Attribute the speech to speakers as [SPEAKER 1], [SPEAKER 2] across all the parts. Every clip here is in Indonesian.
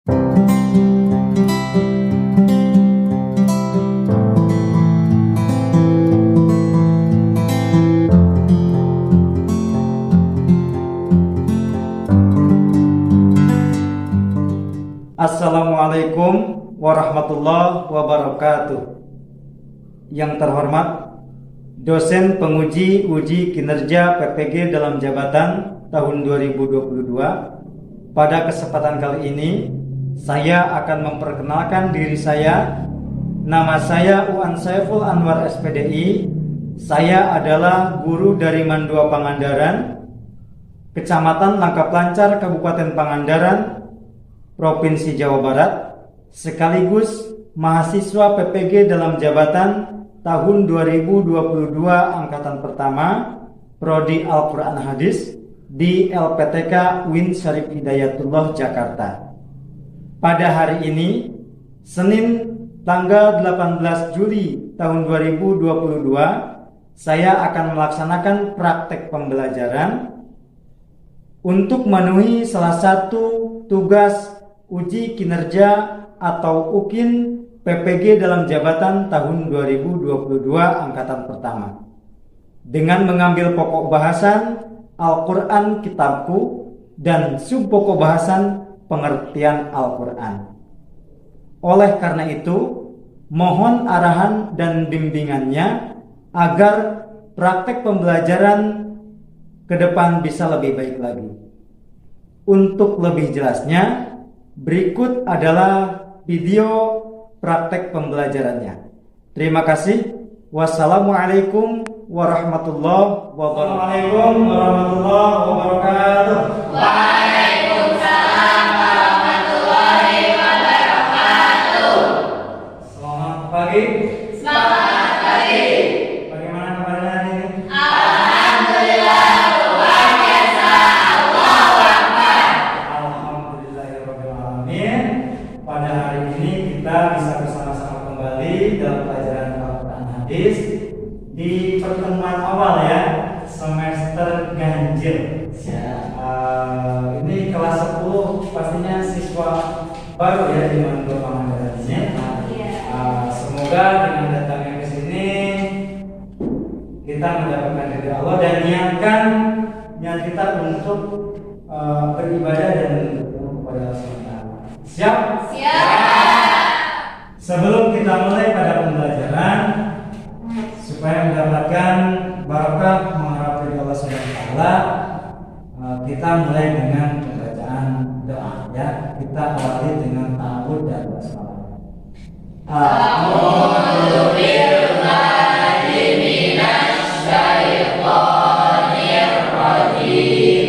[SPEAKER 1] Assalamualaikum warahmatullahi wabarakatuh. Yang terhormat dosen penguji uji kinerja PPG dalam jabatan tahun 2022. Pada kesempatan kali ini saya akan memperkenalkan diri saya. Nama saya Uan Saiful Anwar SPDI. Saya adalah guru dari Mandua Pangandaran, Kecamatan Langkap Lancar, Kabupaten Pangandaran, Provinsi Jawa Barat, sekaligus mahasiswa PPG dalam jabatan tahun 2022 angkatan pertama Prodi Al-Quran Hadis di LPTK UIN Syarif Hidayatullah Jakarta. Pada hari ini, Senin tanggal 18 Juli tahun 2022, saya akan melaksanakan praktek pembelajaran untuk memenuhi salah satu tugas uji kinerja atau UKIN PPG dalam jabatan tahun 2022 angkatan pertama dengan mengambil pokok bahasan Al-Quran Kitabku dan subpokok bahasan pengertian Al-Quran. Oleh karena itu, mohon arahan dan bimbingannya agar praktek pembelajaran ke depan bisa lebih baik lagi. Untuk lebih jelasnya, berikut adalah video praktek pembelajarannya. Terima kasih. Wassalamualaikum warahmatullahi wabarakatuh.
[SPEAKER 2] Waalaikumsalam warahmatullahi wabarakatuh.
[SPEAKER 1] Selamat pagi.
[SPEAKER 2] Selamat pagi.
[SPEAKER 1] Bagaimana kabarnya hari ini?
[SPEAKER 2] Alhamdulillah luar biasa. Allahu Akbar.
[SPEAKER 1] Alhamdulillahirrahmanirrahim. Pada hari ini kita bisa bersama-sama kembali dalam pelajaran Al-Quran Hadis di pertemuan awal ya, semester ganjil. Ini kelas 10 pastinya siswa baru ya di Mandua Pangandaran ini. Semoga dengan datangnya ke sini kita mendapatkan ridha Allah dan niat kita untuk beribadah dan bertemu kepada Allah SWT. Siap?
[SPEAKER 2] Siap.
[SPEAKER 1] Sebelum kita mulai pada pembelajaran, supaya mendapatkan barakah mengharap dari Allah SWT, kita mulai dengan pembacaan doa ya. Kita awali dengan ta'awudz dan basmalah.
[SPEAKER 2] A'udzu billahi minasy syaithanir rajim.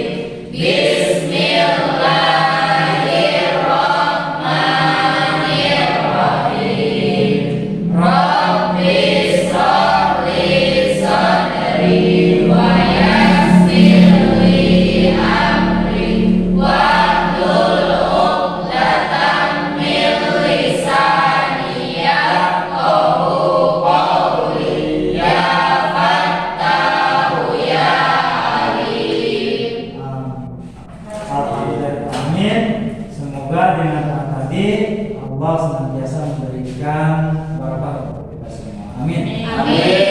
[SPEAKER 2] Bismillahirrahmanirrahim. Rabbi shrah li sadri wa yassir li amri wahlul 'uqdatam min lisani yafqahu qawli. Ya Fattahu ya Alim.
[SPEAKER 1] Alhamdulillah, amin. Semoga dengan doa tadi Allah senantiasa memberikan barakah untuk kita semua. Amin.
[SPEAKER 2] Amin.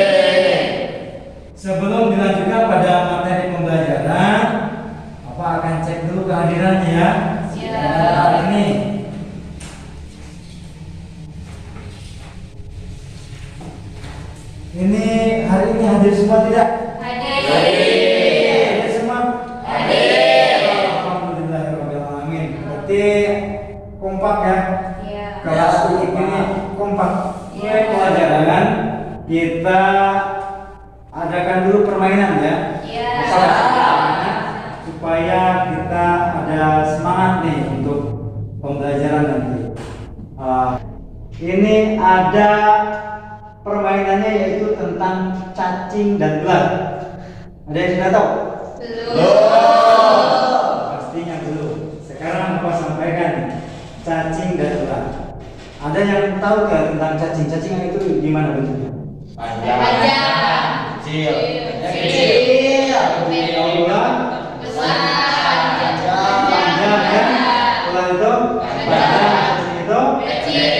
[SPEAKER 1] Sebelum dilanjutkan pada materi pembelajaran, Bapak akan cek dulu kehadirannya ya.
[SPEAKER 2] Siap.
[SPEAKER 1] Pada hari ini. Ini hari ini hadir semua tidak?
[SPEAKER 2] Hadir.
[SPEAKER 1] Hadir semua?
[SPEAKER 2] Hadir.
[SPEAKER 1] Alhamdulillahirrahmanirrahim. Berarti kompak ya.
[SPEAKER 2] Iya.
[SPEAKER 1] Kelas ini kompak. Mulai pelajaran kita adakan dulu permainan ya.
[SPEAKER 2] Iya.
[SPEAKER 1] Supaya kita ada semangat nih untuk pembelajaran nanti. Ini ada permainannya yaitu tentang cacing dan gelar. Ada yang sudah tahu?
[SPEAKER 2] Belum.
[SPEAKER 1] Pastinya belum. Sekarang Bapak sampaikan cacing dan gelar. Ada yang tahu nggak tentang cacing? Cacing itu gimana bentuknya?
[SPEAKER 2] Panjang.
[SPEAKER 3] Kecil.
[SPEAKER 2] Kecil.
[SPEAKER 1] Ular
[SPEAKER 2] Besar.
[SPEAKER 1] panjang ya. Ular itu
[SPEAKER 2] Panjang. Kecil.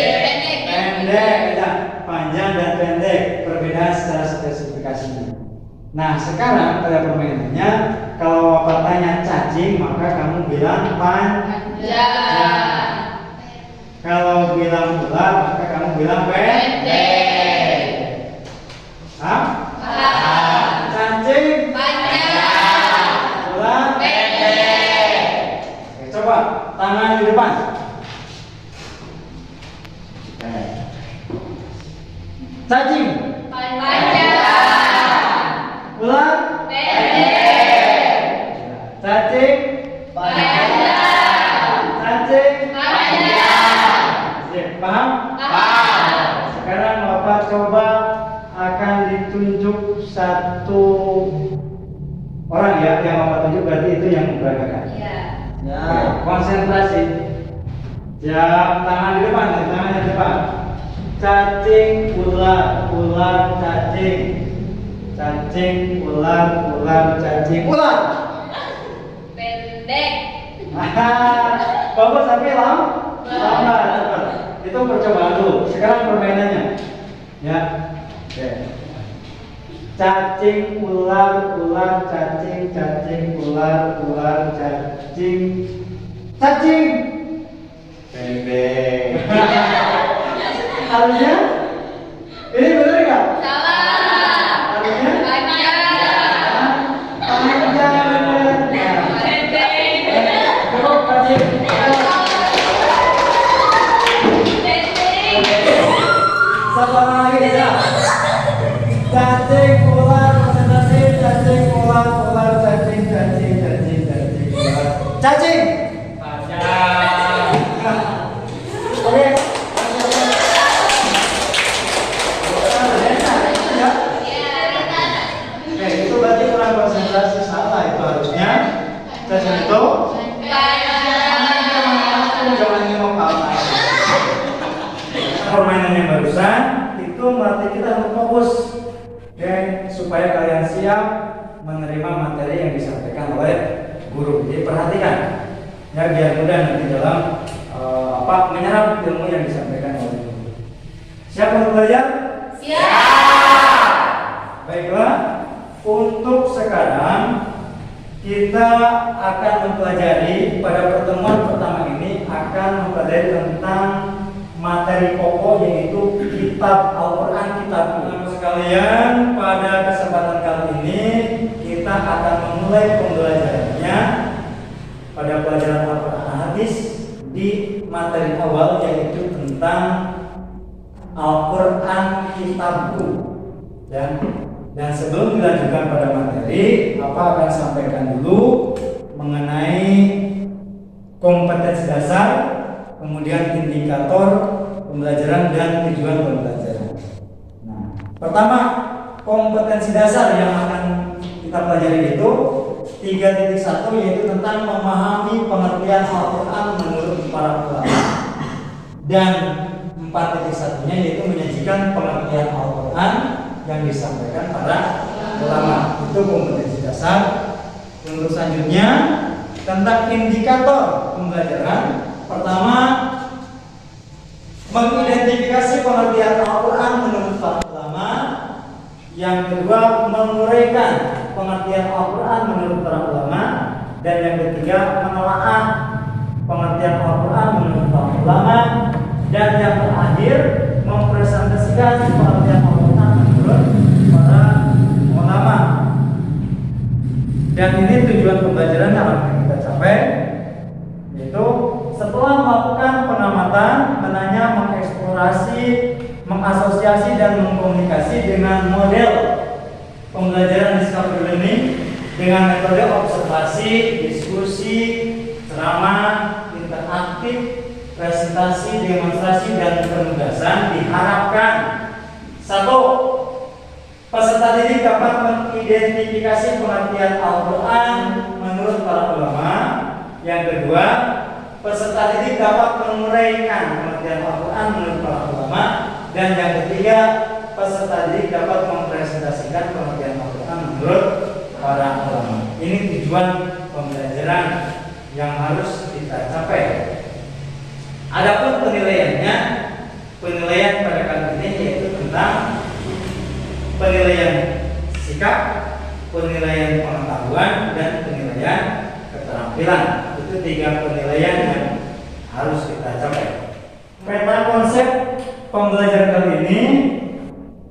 [SPEAKER 1] Pendek, ya. Panjang dan pendek, perbedaan secara spesifikasinya. Nah, sekarang pada permainannya, kalau Bapak tanya cacing, maka kamu bilang panjang. Kalau bilang ular, maka kamu bilang pendek. Hah? Cacing
[SPEAKER 2] Panjang.
[SPEAKER 1] ular
[SPEAKER 2] Pendek.
[SPEAKER 1] Oke, coba tangan di depan. Cacing
[SPEAKER 2] Panjang.
[SPEAKER 1] ular
[SPEAKER 2] Pendek.
[SPEAKER 1] cacing
[SPEAKER 2] Panjang.
[SPEAKER 1] cacing.
[SPEAKER 2] Panjang.
[SPEAKER 1] Oke, paham? Sekarang Bapak coba akan ditunjuk satu orang ya, yang Bapak tunjuk berarti itu yang memberagakan. Oke, konsentrasi. Jam tangan di depan, tangan di depan. Cacing, ular, ular, cacing. Cacing, ular, ular, cacing, ular.
[SPEAKER 2] Pendek.
[SPEAKER 1] Bapak sampai lambat. Itu percobaan dulu. Sekarang permainannya. Ya. Oke. Cacing, ular, ular, cacing, cacing, ular, ular, cacing, cacing.
[SPEAKER 2] Pendek.
[SPEAKER 1] Harusnya ini benar nggak?
[SPEAKER 2] Salah.
[SPEAKER 1] Harusnya
[SPEAKER 2] Panjang.
[SPEAKER 1] panjang.
[SPEAKER 2] Pendek.
[SPEAKER 1] Cukup cacing. Satu lagi ya. Cacing, ular, konsentrasi, cacing, ular, ular, cacing, cacing, cacing, cacing, ular, cacing. Panjang. Oke. Oke, itu berarti kurang konsentrasi, salah itu harusnya. Cacing itu jangan ngomong permainan yang barusan itu melatih kita untuk fokus, oke, supaya kalian siap menerima materi yang disampaikan oleh guru. Jadi perhatikan ya, biar mudah nanti dalam menyerap ilmu yang disampaikan oleh guru. Siap untuk belajar?
[SPEAKER 2] Siap.
[SPEAKER 1] Baiklah, untuk sekarang kita akan mempelajari pada pertemuan pertama ini akan mempelajari tentang materi pokok, yaitu kitab Al-Quran, kitab sekalian. Pada kesempatan kali ini kita akan memulai pembelajarannya pada pelajaran Al-Quran hadis di materi awal, yaitu tentang Al-Quran kitabku. Dan sebelum dilanjutkan pada materi, apa akan sampaikan dulu mengenai kompetensi dasar, kemudian indikator pembelajaran dan tujuan pembelajaran. Nah, pertama, kompetensi dasar yang akan kita pelajari itu 3.1, yaitu tentang memahami pengertian Al-Quran menurut para ulama, dan 4.1-nya yaitu menyajikan pengertian Al-Quran yang disampaikan para ulama. Itu kompetensi dasar. Untuk selanjutnya tentang indikator pembelajaran. Pertama, mengidentifikasi pengertian Al-Quran menurut para ulama. Yang kedua, menguraikan pengertian Al-Quran menurut para ulama. Dan yang ketiga, menelaah pengertian Al-Quran menurut para ulama. Dan yang terakhir, mempresentasikan pengertian Al-Quran menurut para ulama. Dan ini tujuan pembelajaran yang akan kita capai, yaitu setelah melakukan pengamatan, menanya, mengeksplorasi, mengasosiasi dan mengkomunikasi dengan model pembelajaran discovery learning dengan metode observasi, diskusi, ceramah, interaktif, presentasi, demonstrasi dan penugasan, diharapkan satu, peserta didik dapat mengidentifikasi pengertian Al-Quran menurut para ulama. Yang kedua, peserta didik dapat menguraikan pengertian Al-Quran menurut para ulama. Dan yang ketiga, peserta didik dapat mempresentasikan pengertian Al-Quran menurut para ulama. Ini tujuan pembelajaran yang harus kita capai. Adapun penilaiannya penilaian pada kali ini yaitu tentang penilaian sikap, penilaian pengetahuan, dan penilaian keterampilan. Itu 3 penilaian yang harus kita capai. Peta konsep pembelajaran kali ini,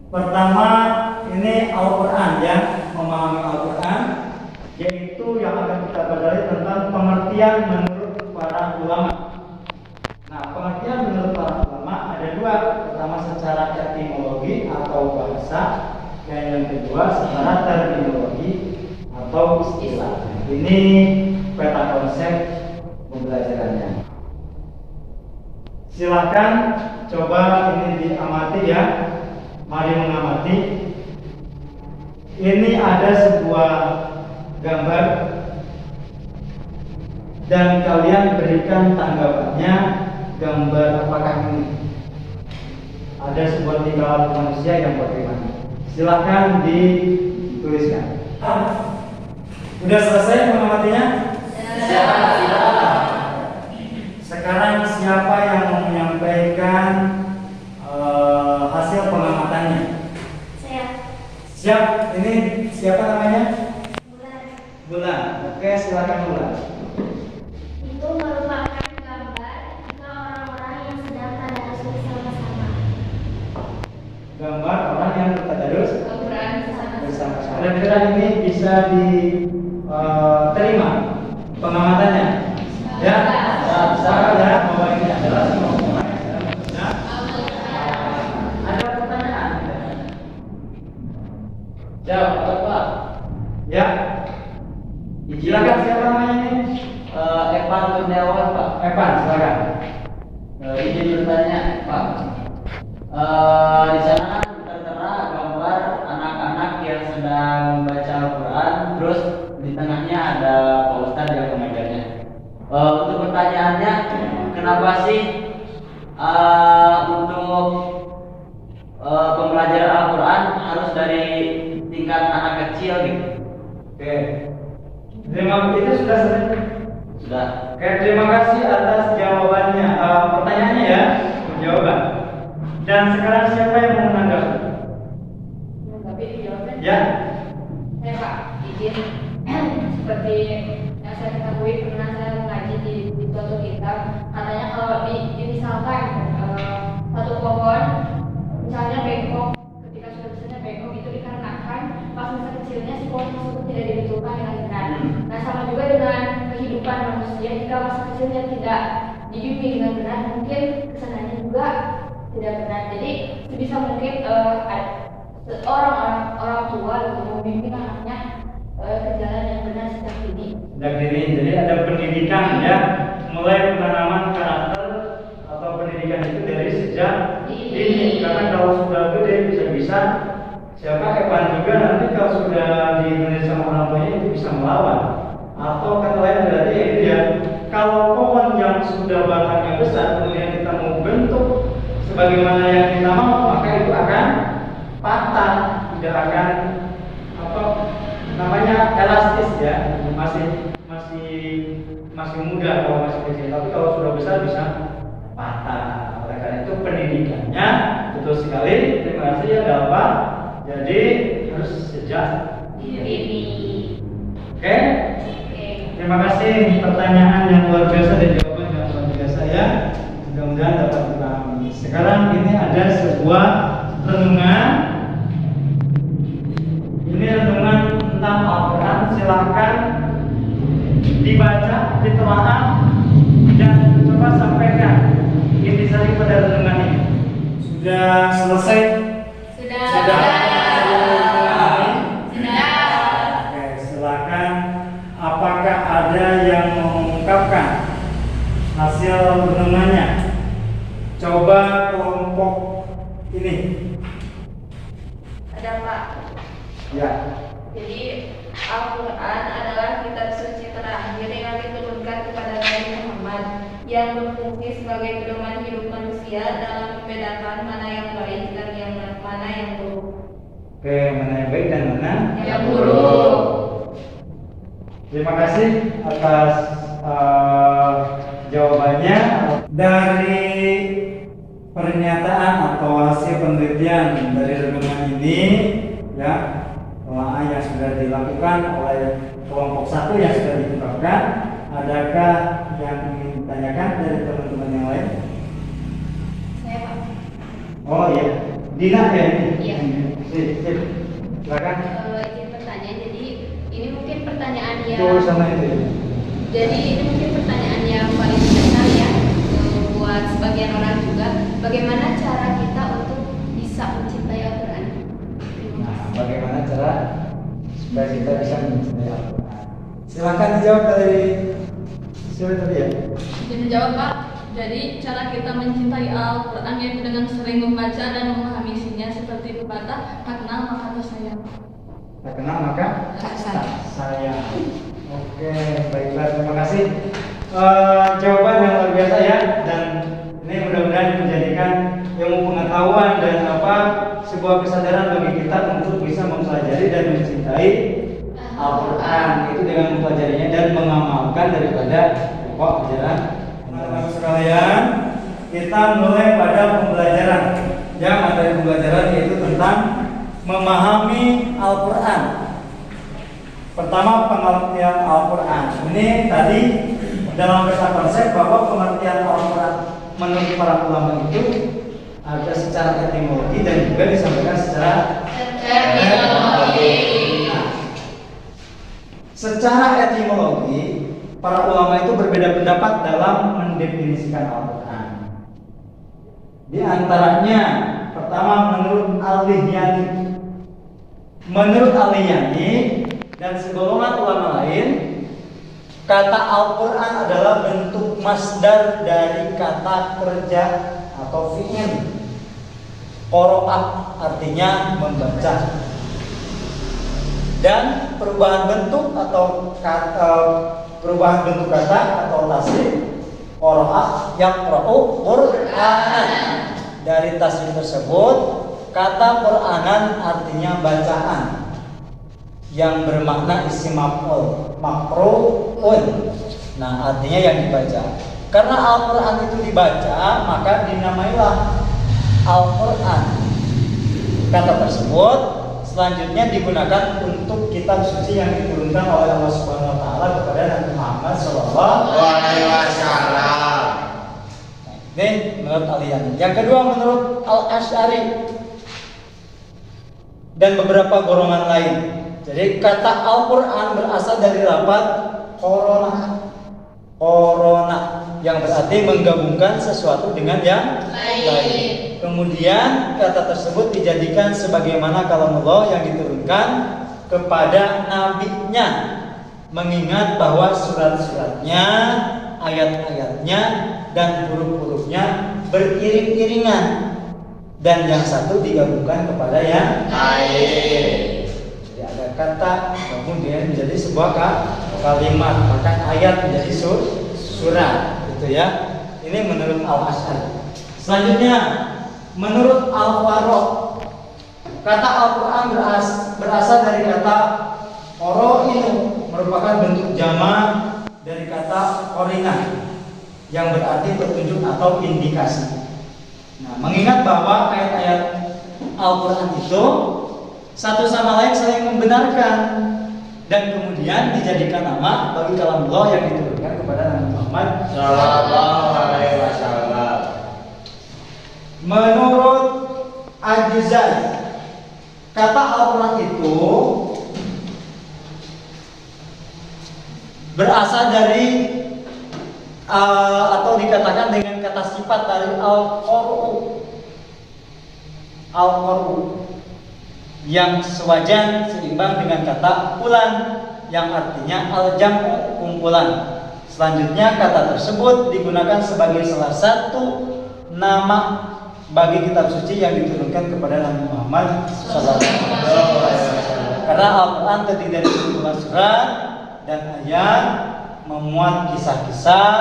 [SPEAKER 1] pertama ini Al-Quran ya, memahami Al-Quran, yaitu yang akan kita pelajari tentang pengertian menurut para ulama. Nah, pengertian menurut para ulama ada 2. Pertama secara etimologi atau bahasa, dan yang kedua secara terminologi atau istilah. Ini peta konsep pembelajarannya. Silakan coba ini diamati ya. Mari mengamati. Ini ada sebuah gambar dan kalian berikan tanggapannya. Gambar apakah ini? Ada sebuah tingkah manusia yang bagaimana? Silakan dituliskan. Sudah selesai mengamatinya? Sekarang siapa yang mau menyampaikan hasil pengamatannya?
[SPEAKER 3] Saya.
[SPEAKER 1] Siap. Ini siapa namanya?
[SPEAKER 3] Bulan.
[SPEAKER 1] Bulan. Oke, silakan Bulan.
[SPEAKER 3] Itu merupakan gambar jika orang-orang yang sedang tadarus bersama-sama.
[SPEAKER 1] Gambar orang yang bertadarus
[SPEAKER 2] Al-Quran
[SPEAKER 1] bersama-sama. Kira-kira ini bisa diterima pengamatannya? Ya, bisa ya bahwa ini adalah semua orang yang sedang membaca. Ada pertanyaan?
[SPEAKER 4] Jawab, Pak.
[SPEAKER 1] Ya. Silakan siapa namanya ini?
[SPEAKER 4] Evan Kurniawan, Pak.
[SPEAKER 1] Evan, silakan.
[SPEAKER 4] Izin bertanya, Pak. Di sana kan tertera gambar anak-anak yang sedang membaca Al-Quran, terus di tengahnya ada Pak Ustadz yang mengajarnya. Untuk pertanyaannya, kenapa sih untuk pembelajaran Al-Quran harus dari tingkat anak kecil gitu?
[SPEAKER 1] Oke. Terima itu sudah selesai.
[SPEAKER 4] Sudah.
[SPEAKER 1] Oke, terima kasih atas jawabannya. Pertanyaannya ya, jawaban. Dan sekarang siapa yang mau menanggapi?
[SPEAKER 2] Tapi jawabannya
[SPEAKER 1] Ya.
[SPEAKER 2] saya Pak izin seperti yang saya ketahui pernah saya mengaji di suatu kitab, katanya kalau misalkan satu pohon misalnya bengkok, ketika sudah besarnya bengkok itu dikarenakan pas masa kecilnya si pohon tersebut tidak dibentukkan dengan benar. Nah sama juga dengan kehidupan manusia, jika masa kecilnya tidak dibimbing dengan benar, mungkin kesananya juga tidak benar. Jadi sebisa mungkin orang tua untuk membimbing anaknya ke jalan yang benar sejak dini.
[SPEAKER 1] Sejak dini. Jadi ada pendidikan ya, mulai penanaman karakter atau pendidikan itu dari sejak dini. Karena kalau sudah gede bisa-bisa siapa Evan juga nanti kalau sudah diingatkan sama orang tuanya itu bisa melawan. Atau kata lain berarti itu ya, kalau pohon yang sudah batangnya besar kemudian kita mau bentuk sebagaimana yang kita mau, maka itu akan patah, tidak akan apa namanya elastis ya, masih muda kalau masih kecil, tapi kalau sudah besar bisa patah. Oleh karena itu pendidikannya betul sekali. Terima kasih ya Bapak. Jadi harus sejak
[SPEAKER 2] Dini.
[SPEAKER 1] Oke. Terima kasih, pertanyaan yang luar biasa dan jawaban yang luar biasa ya. Mudah-mudahan dapat dipahami. Sekarang ini ada sebuah renungan. Ini renungan tentang Al-Quran. Silakan dibaca, ditelaah, dan coba sampaikan intisari pada renungan ini. Sudah selesai? Sudah. Oke, silakan. Apakah ada yang mengungkapkan hasil renungannya? Coba kelompok ini.
[SPEAKER 2] Ada Pak.
[SPEAKER 1] Ya.
[SPEAKER 2] Jadi Al-Quran adalah kitab suci terakhir yang diturunkan kepada Nabi Muhammad, yang berfungsi sebagai pedoman hidup manusia dalam membedakan mana yang baik dan mana yang buruk.
[SPEAKER 1] Oke, mana yang baik dan mana
[SPEAKER 2] Yang buruk.
[SPEAKER 1] Terima kasih atas jawabannya. Dari pernyataan atau hasil penelitian dari renungan ini ya, telah yang sudah dilakukan oleh kelompok 1 yang sudah diungkapkan. Adakah yang ingin ditanyakan dari teman-teman yang lain?
[SPEAKER 2] Saya Pak.
[SPEAKER 1] Oh iya, Dina ya ini.
[SPEAKER 2] Iya.
[SPEAKER 1] Sip. Silakan.
[SPEAKER 2] Izin bertanya, jadi ini mungkin pertanyaan yang
[SPEAKER 1] Itu sama itu. Ya.
[SPEAKER 2] Jadi ini mungkin pertanyaan yang paling dasar ya buat sebagian orang juga. Bagaimana cara kita untuk bisa mencintai Al-Quran?
[SPEAKER 1] Nah, bagaimana cara supaya kita bisa mencintai Al-Quran? Silakan dijawab dari siapa tadi ya?
[SPEAKER 5] Izin menjawab Pak. Jadi cara kita mencintai Al-Quran yaitu dengan sering membaca dan memahami isinya seperti pepatah, tak kenal maka tak sayang.
[SPEAKER 1] Tak kenal maka
[SPEAKER 2] Tak sayang.
[SPEAKER 1] sayang. Oke, baiklah, terima kasih. Jawaban yang luar biasa ya, dan ini mudah-mudahan menjadikan ilmu pengetahuan dan sebuah kesadaran bagi kita untuk bisa mempelajari dan mencintai Al-Quran, itu dengan mempelajarinya dan mengamalkan daripada pokok ajaran. Teman-teman sekalian, kita mulai pada pembelajaran. Ya, materi pembelajaran yaitu tentang memahami Al-Quran. Pertama, pengertian Al-Quran. Ini tadi dalam peta konsep bahwa pengertian Al-Quran menurut para ulama itu ada secara etimologi dan juga disampaikan secara
[SPEAKER 2] Terminologi.
[SPEAKER 1] Nah, secara etimologi, para ulama itu berbeda pendapat dalam mendefinisikan Al-Quran. Di antaranya, pertama menurut Al-Lihyani. Menurut Al-Lihyani dan segolongan ulama lain, kata Al-Quran adalah bentuk masdar dari kata kerja atau fi'il. Qoro'ah artinya membaca. Dan perubahan bentuk atau perubahan bentuk kata atau tasrif qoro'ah yaqra'u Qur'anan. Dari tasrif tersebut, kata Qur'anan artinya bacaan yang bermakna isim maf'ul, maqru'un. Nah, artinya yang dibaca. Karena Al-Quran itu dibaca, maka dinamailah Al-Quran. Kata tersebut selanjutnya digunakan untuk kitab suci yang diturunkan oleh Allah Subhanahu wa taala kepada Nabi Muhammad sallallahu alaihi wasallam. Ini menurut Al-Lihyani. Yang kedua menurut Al-Asy'ari dan beberapa golongan lain. Jadi kata Al-Quran berasal dari lafaz korona yang berarti menggabungkan sesuatu dengan yang lain. Kemudian kata tersebut dijadikan sebagaimana kalamullah yang diturunkan kepada nabinya, mengingat bahwa surat-suratnya, ayat-ayatnya dan huruf-hurufnya beriring-iringan dan yang satu digabungkan kepada yang lain. Jadi ada kata kemudian menjadi sebuah kalimat, bahkan ayat menjadi surat, gitu ya. Ini menurut Al-Asy'ari. Selanjutnya menurut Al-Faroq, kata Al-Quran berasal dari kata qoro'inu, merupakan bentuk jamak dari kata qorinah yang berarti petunjuk atau indikasi. Nah, mengingat bahwa ayat-ayat Al-Quran itu satu sama lain saling membenarkan dan kemudian dijadikan nama bagi kalamullah yang diturunkan kepada Nabi Muhammad sallallahu alaihi wasallam. Menurut Al-Juzari, kata Al-Quran itu berasal dari atau dikatakan dengan kata sifat dari Al-Qur'u yang sewajan seimbang dengan kata ulan yang artinya al-jam'u, kumpulan. Selanjutnya kata tersebut digunakan sebagai salah satu nama bagi kitab suci yang diturunkan kepada Nabi Muhammad sallallahu alaihi wasallam. Karena Al-Quran terdiri dari kumpulan surat dan ayat, memuat kisah-kisah,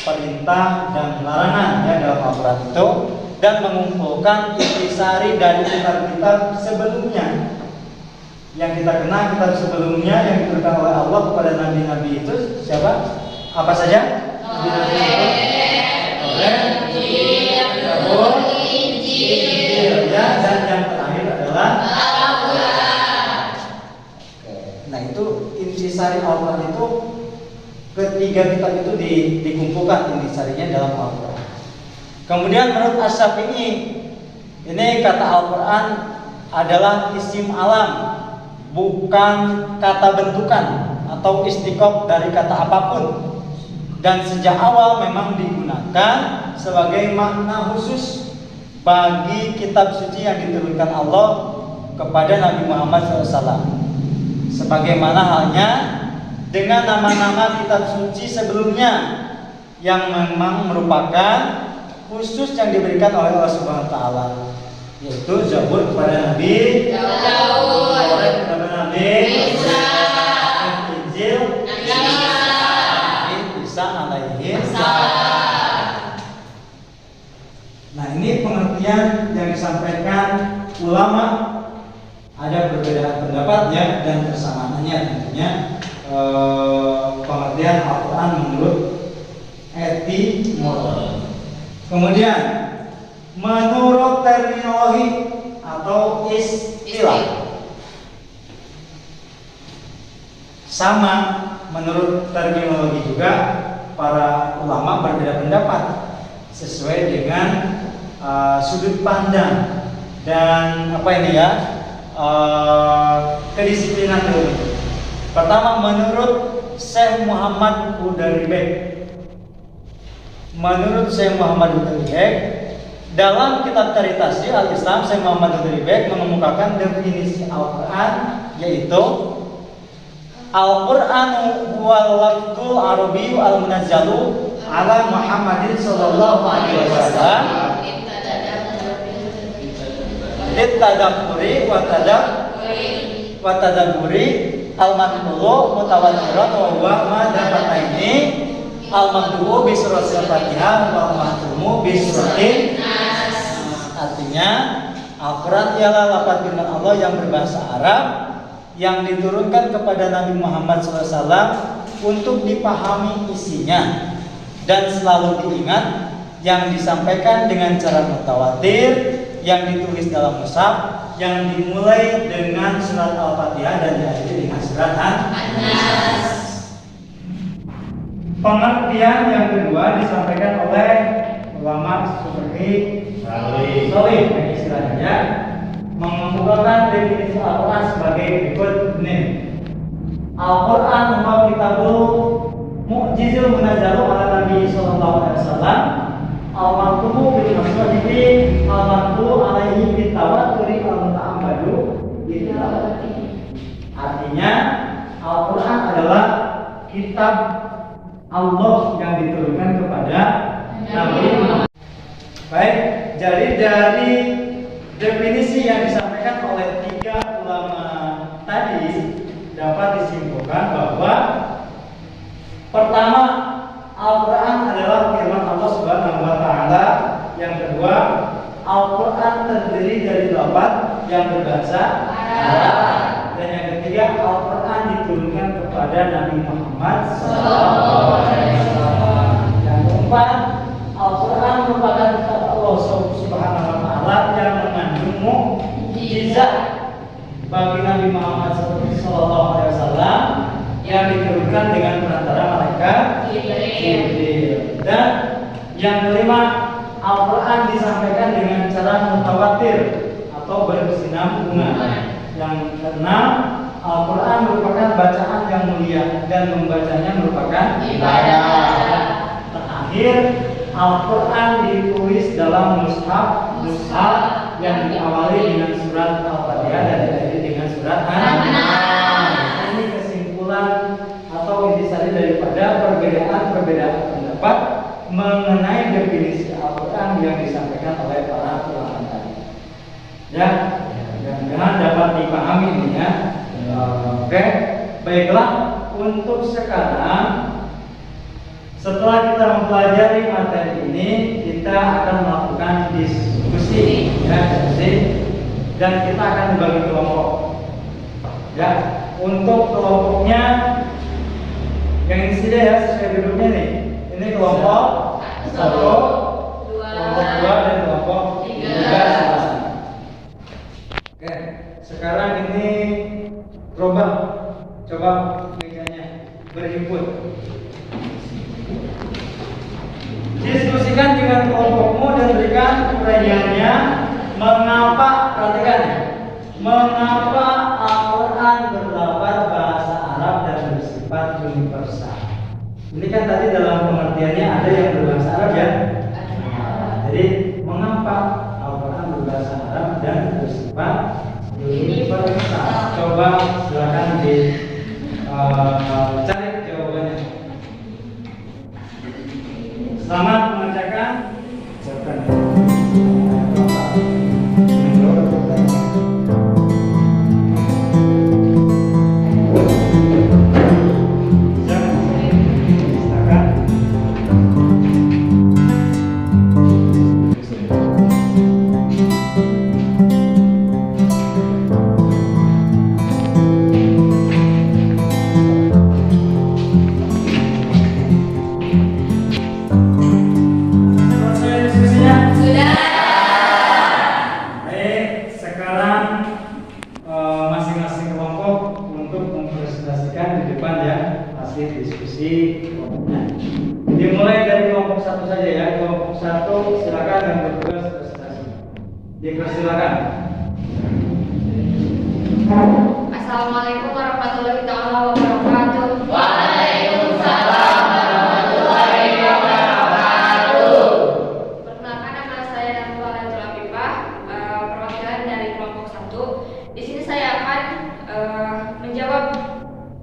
[SPEAKER 1] perintah dan larangan ya dalam Al-Quran itu, dan mengumpulkan intisari dari kitab-kitab sebelumnya. Yang kita kenal kitab sebelumnya yang diturunkan oleh Allah kepada nabi-nabi itu siapa? Apa saja? Nabi-nabi itu. Taurat, Injil, Zabur, intisari Al-Quran itu ketiga kitab itu dikumpulkan intisarinya dalam Al-Quran. Kemudian menurut Asy-Syafi'i, ini kata Al-Quran adalah isim alam, bukan kata bentukan atau istiqoq dari kata apapun, dan sejak awal memang digunakan sebagai makna khusus bagi kitab suci yang diturunkan Allah kepada Nabi Muhammad SAW. Sebagaimana halnya dengan nama-nama kitab suci sebelumnya yang memang merupakan khusus yang diberikan oleh Allah Subhanahu wa taala, yaitu Zabur kepada Nabi
[SPEAKER 2] Daud,
[SPEAKER 1] Taurat kepada Nabi
[SPEAKER 2] Isa,
[SPEAKER 1] Injil Nabi Isa alaihi salam. Nah, ini pengertian yang disampaikan ulama, ada perbedaan pendapat ya dan persamaannya tentunya. Pengertian Al-Quran menurut etimologi. Kemudian menurut terminologi atau istilah, sama menurut terminologi juga para ulama berbeda pendapat sesuai dengan sudut pandang dan apa ini ya, kedisiplinan ilmu. Pertama, menurut Syekh Muhammad Udaribek. Menurut Syekh Muhammad Udaribek, dalam kitab Taritasi Al-Islam, Syekh Muhammad Udaribek mengemukakan definisi Al-Quran, yaitu Al-Qur'anu huwal lafzul arabiyyu al-munazzalu ala Muhammadin sallallahu alaihi wasallam litadabburi wa tadabburi al-matlubu mutawatiran wa huwa madafataini al-matlubu bi suratil Fatihah wa matlubu bi suratin Nas. Artinya Al-Quran ialah lafaz firman Allah yang berbahasa Arab yang diturunkan kepada Nabi Muhammad SAW untuk dipahami isinya dan selalu diingat, yang disampaikan dengan cara mutawatir, yang ditulis dalam mushaf, yang dimulai dengan surat Al-Fatihah dan diakhiri dengan surat An-Nas. Pengertian yang kedua disampaikan oleh ulama seperti Salih yang istilahnya mengemukakan definisi Al-Quran sebagai berikut ini. Al-Quran huwa kitabul mu'jizul munazzalu ala Nabi sallallahu alaihi wasallam al-maktubu bil mashahifi al-maktubu alaihi bitawaturi al-muta'ammadu bitawati. Artinya Al-Quran adalah kitab Allah yang diturunkan kepada Nabi Muhammad. Baik, jadi dari definisi yang disampaikan oleh tiga ulama tadi dapat disimpulkan bahwa pertama, Al-Quran adalah firman Allah Subhanahu wa taala. Yang kedua, Al-Quran terdiri dari lafaz yang berbahasa Arab. Dan yang ketiga, Al-Quran diturunkan kepada Nabi Muhammad SAW. Yang keempat, Al-Quran merupakan kitab Allah Subhanahu wa taala yang mengandung mukjizat bagi Nabi Muhammad SAW yang diturunkan dengan perantara malaikat Jibril. Dan yang kelima, Al-Quran disampaikan dengan cara mutawatir atau berkesinambungan. Yang keenam, Al-Quran merupakan bacaan yang mulia dan membacanya merupakan ibadah. Terakhir, Al-Quran ditulis dalam mushaf yang diawali dengan surat Al-Fatihah dan diakhiri dengan surat An-Nas. Ini kesimpulan atau intisari daripada perbedaan pendapat mengenai definisi Al-Quran yang disampaikan oleh para ulama tadi. Ya, mudah-mudahan dapat dipahami ini ya. Oke, baiklah, untuk sekarang setelah kita mempelajari materi ini, kita akan melakukan diskusi, dan kita akan membagi kelompok. Ya, untuk kelompoknya yang ini sudah ya sesuai duduknya nih. Ini kelompok 1, kelompok 2 dan kelompok 3. Oke, sekarang ini coba mejanya. dengan kelompokmu dan berikan pertanyaannya. Mengapa, perhatikan ya, mengapa Al-Quran berlafaz bahasa Arab dan bersifat universal? Ini kan tadi dalam pengertiannya ada yang berbahasa Arab ya. Jadi mengapa Al-Quran berbahasa Arab dan bersifat universal? Coba silakan cari jawabannya. Selamat mengerjakan. Dimulai dari kelompok 1 saja ya. Kelompok 1 silakan yang bertugas presentasi. Dipersilakan.
[SPEAKER 2] Assalamualaikum warahmatullahi taala wabarakatuh.
[SPEAKER 4] Waalaikumsalam warahmatullahi wabarakatuh.
[SPEAKER 2] Perkenalkan, nama saya Nafwa Latul Afifah, perwakilan dari kelompok 1. Di sini saya akan menjawab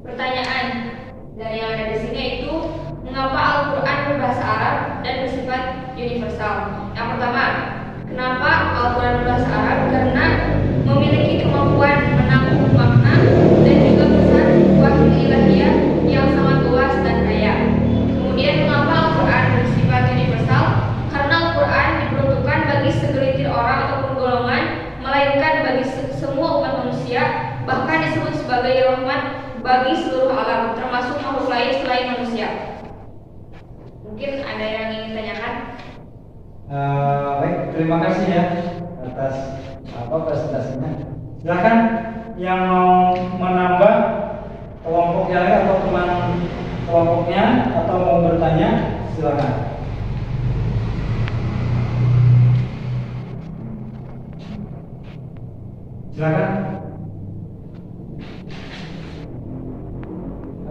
[SPEAKER 2] pertanyaan dari yang ada di sini, yaitu mengapa Al-Quran berbahasa Arab dan bersifat universal. Yang pertama, kenapa Al-Quran berbahasa Arab? Karena memiliki kemampuan menampung makna dan juga pesan wahyu ilahiyah yang sangat luas dan kaya. Kemudian, mengapa Al-Quran bersifat universal? Karena Al-Quran diperuntukkan bagi segelintir orang ataupun golongan, melainkan bagi semua umat manusia, bahkan disebut sebagai rahmat bagi seluruh alam, termasuk makhluk lain selain manusia. Mungkin ada yang ingin tanyakan?
[SPEAKER 1] Baik, terima kasih ya atas presentasinya. Silakan yang mau menambah kelompok yang lain atau teman kelompoknya atau mau bertanya, silakan. Silakan.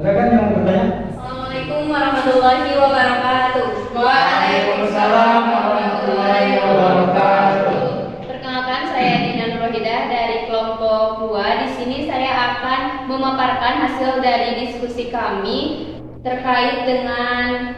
[SPEAKER 1] Ada kan yang mau bertanya?
[SPEAKER 2] Assalamualaikum warahmatullahi wabarakatuh.
[SPEAKER 1] Waalaikumsalam warahmatullahi wabarakatuh.
[SPEAKER 2] Perkenalkan, saya Dina Nurhidah dari kelompok 2. Di sini saya akan memaparkan hasil dari diskusi kami terkait dengan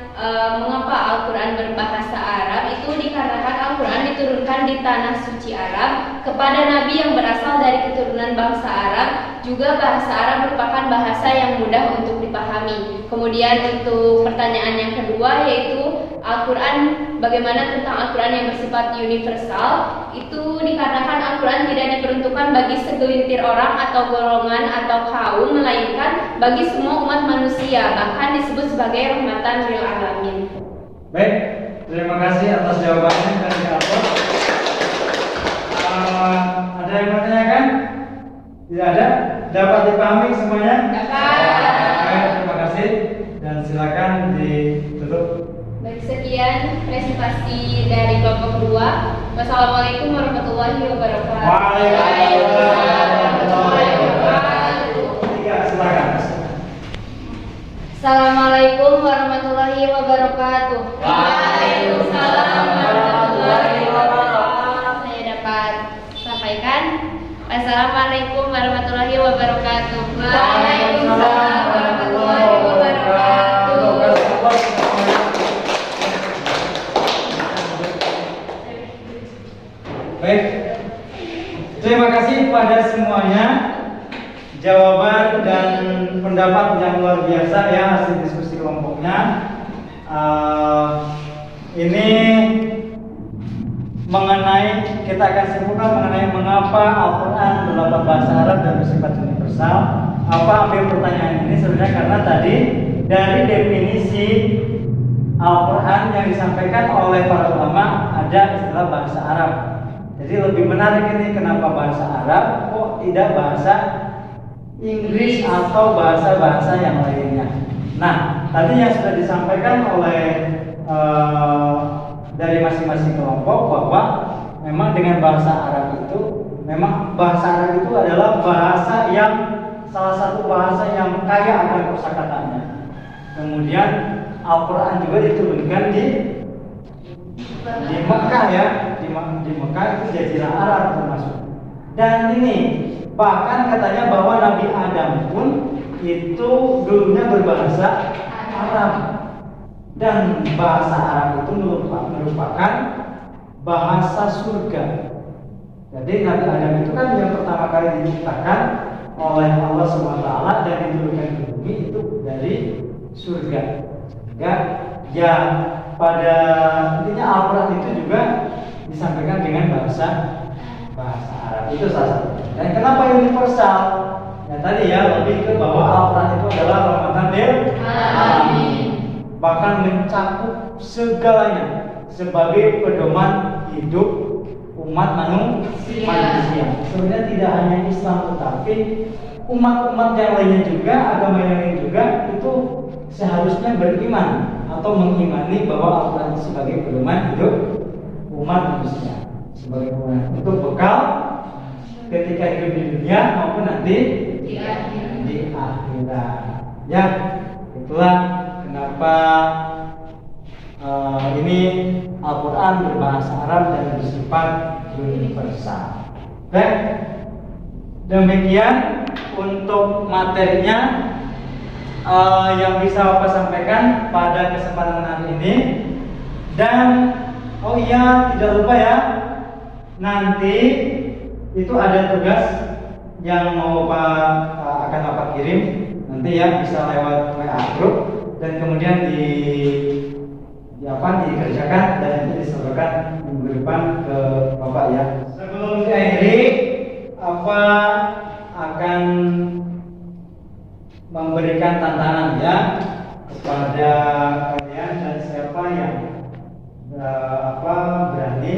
[SPEAKER 2] mengapa Al-Quran berbahasa Arab. Itu dikarenakan Al-Quran diturunkan di tanah suci Arab kepada nabi yang berasal dari keturunan bangsa Arab. Juga bahasa Arab merupakan bahasa yang mudah untuk dipahami. Kemudian untuk pertanyaan yang kedua, yaitu Al-Quran, bagaimana tentang Al-Quran yang bersifat universal? Itu dikarenakan Al-Quran tidak diperuntukkan bagi segelintir orang atau golongan atau kaum, melainkan bagi semua umat manusia, bahkan disebut sebagai rahmatan lil alamin.
[SPEAKER 1] Baik, terima kasih atas jawabannya dari Alfon. Ada yang mau tanyakan? Tidak ada? Dapat dipahami semuanya?
[SPEAKER 2] Dapat.
[SPEAKER 1] Baik, terima kasih dan silakan ditutup.
[SPEAKER 2] Baik, sekian presentasi dari kelompok 2. Wassalamualaikum warahmatullahi wabarakatuh.
[SPEAKER 1] Waalaikumsalam warahmatullahi wabarakatuh. Tiga, silakan.
[SPEAKER 2] Assalamualaikum warahmatullahi wabarakatuh.
[SPEAKER 4] Waalaikumsalam warahmatullahi wabarakatuh.
[SPEAKER 2] Saya dapat sampaikan. Assalamualaikum warahmatullahi wabarakatuh.
[SPEAKER 1] Waalaikumsalam warahmatullahi wabarakatuh. Baik, terima kasih pada semuanya. Jawaban dan pendapat yang luar biasa ya hasil diskusi kelompoknya. Ini mengenai, kita akan simpulkan mengenai mengapa Al-Quran berlafaz bahasa Arab dan bersifat universal. Apa ambil pertanyaan ini sebenarnya karena tadi dari definisi Al-Quran yang disampaikan oleh para ulama ada istilah bahasa Arab. Jadi lebih menarik ini kenapa bahasa Arab kok tidak bahasa Inggris atau bahasa-bahasa yang lainnya. Nah, tadi yang sudah disampaikan oleh dari masing-masing kelompok bahwa memang dengan bahasa Arab itu, memang bahasa Arab itu adalah bahasa yang salah satu bahasa yang kaya akan kosakatanya. Kemudian Al-Quran juga diturunkan di Mekah ya, di Mekah itu Jazirah Arab termasuk. Dan ini bahkan katanya bahwa Nabi Adam pun itu dulunya berbahasa Arab, dan bahasa Arab itu merupakan bahasa surga. Jadi Nabi Adam itu kan yang pertama kali diciptakan oleh Allah SWT dan diturunkan ke bumi itu dari surga. Sehingga ya pada intinya Al-Quran itu juga disampaikan dengan bahasa Arab, itu salah satu. Dan kenapa universal? Ya tadi ya, lebih ke bahwa Al-Quran itu adalah rahmatan lil alamin, bahkan mencakup segalanya sebagai pedoman hidup umat manusia. Sebenarnya tidak hanya Islam, tetapi umat-umat yang lainnya juga, agama yang lain juga itu seharusnya beriman atau mengimani bahwa Al-Quran sebagai pedoman hidup umat manusia, sebagai pedoman untuk bekal ketika hidup di dunia maupun nanti di akhirat. Ya, itulah kenapa ini Al-Quran berbahasa Arab dan bersifat universal. Baik, demikian untuk materinya yang bisa Bapak sampaikan pada kesempatan hari ini. Dan oh iya, tidak lupa ya, nanti itu ada tugas yang mau Bapak akan Bapak kirim nanti ya, bisa lewat WA group dan kemudian dikerjakan dan nanti disampaikan minggu depan ke Bapak ya. Sebelum diakhiri, apa akan memberikan tantangan ya kepada kalian, dan siapa yang berani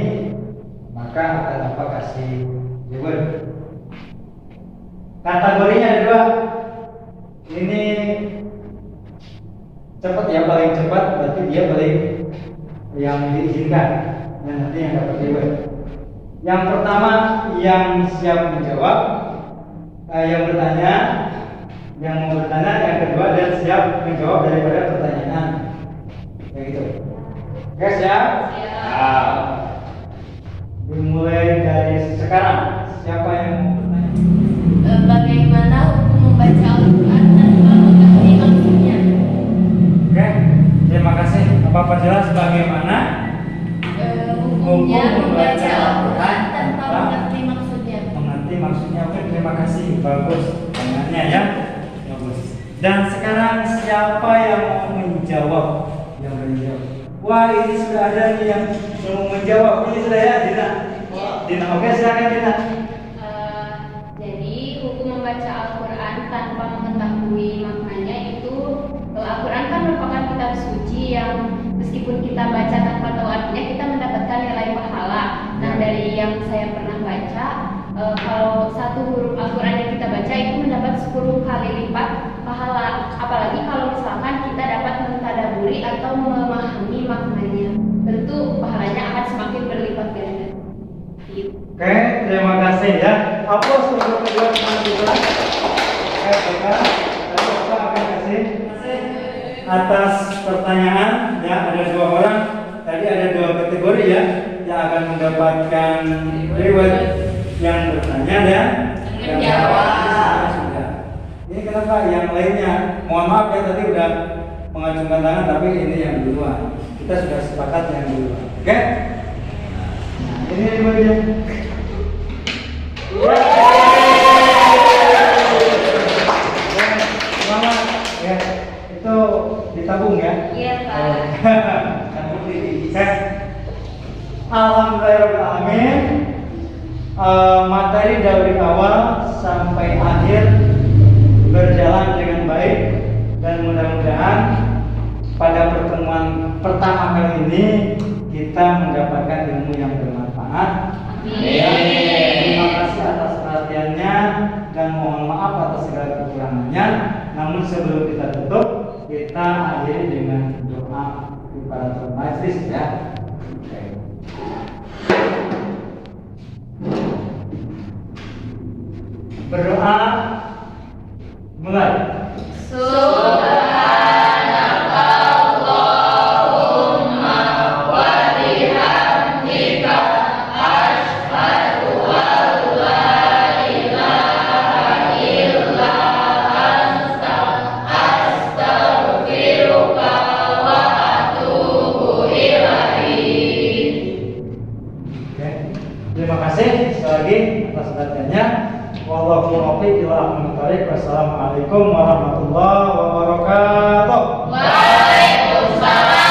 [SPEAKER 1] maka akan apa kasih reward. Kategorinya ada 2. Ini cepat ya, paling cepat berarti dia paling yang diizinkan dan nanti yang dapat reward. Yang pertama yang siap menjawab, yang bertanya, yang mau bertanya, yang kedua dan siap menjawab daripada pertanyaan. Kayak gitu. Oke, siap? Siap. Dimulai dari sekarang. Siapa yang mau bertanya?
[SPEAKER 3] Bagaimana hukum membaca Al-Quran tanpa mengerti maksudnya?
[SPEAKER 1] Oke, terima kasih. Apa jelas bagaimana
[SPEAKER 3] Hukumnya membaca Al-Quran tanpa mengerti maksudnya?
[SPEAKER 1] Mengerti maksudnya. Oke, terima kasih. Bagus pertanyaannya ya. Bagus. Dan sekarang siapa yang mau menjawab? Yang menjawab. Wah, ini sudah ada nih yang mau menjawab. Ini sudah ya, Dina. Dina, oke, silakan Dina.
[SPEAKER 2] Jadi hukum membaca Al-Quran tanpa mengetahui maknanya itu, Al-Quran kan merupakan kitab suci yang meskipun kita baca tanpa tahu artinya kita mendapatkan nilai pahala. Nah, dari yang saya pernah baca, kalau satu huruf Al-Quran yang kita baca itu mendapat 10 kali lipat pahala. Apalagi kalau misalkan kita dapat mentadaburi atau memahami maknanya, tentu pahalanya akan semakin berlipat ganda.
[SPEAKER 1] Oke, terima kasih ya. Aplaus untuk kedua teman kita. Oke, Bapak, Bapak akan kasih atas pertanyaan ya. Ada 2 orang. Tadi ada 2 kategori ya yang akan mendapatkan reward, yang bertanya dan yang menjawab. Sudah. Ini kenapa yang lainnya? Mohon maaf ya, tadi udah mengacungkan tangan, tapi ini yang duluan. Kita sudah sepakat yang duluan. Oke? Nah, ini bagian. Selamat ya. Itu ditabung ya?
[SPEAKER 2] Iya, Pak.
[SPEAKER 1] Alhamdulillahirrahmanirrahim. Materi dari awal sampai akhir berjalan dengan baik, dan mudah-mudahan pada pertemuan pertama kali ini kita mendapatkan ilmu yang bermanfaat. Terima kasih atas perhatiannya dan mohon maaf atas segala kekurangannya. Namun sebelum kita tutup, kita akhiri dengan doa kifaratul majlis ya. Berdoa mulai.
[SPEAKER 3] Subhanakallahumma wa bihamdika asyhadu an la ilaha illa anta astaghfiruka wa atubu ilaik.
[SPEAKER 1] Oke. Terima kasih sekali lagi atas perhatiannya. Wallahu muwaffiq ila aqwamit thoriq. Wassalamualaikum warahmatullahi wabarakatuh.
[SPEAKER 3] Waalaikumsalam.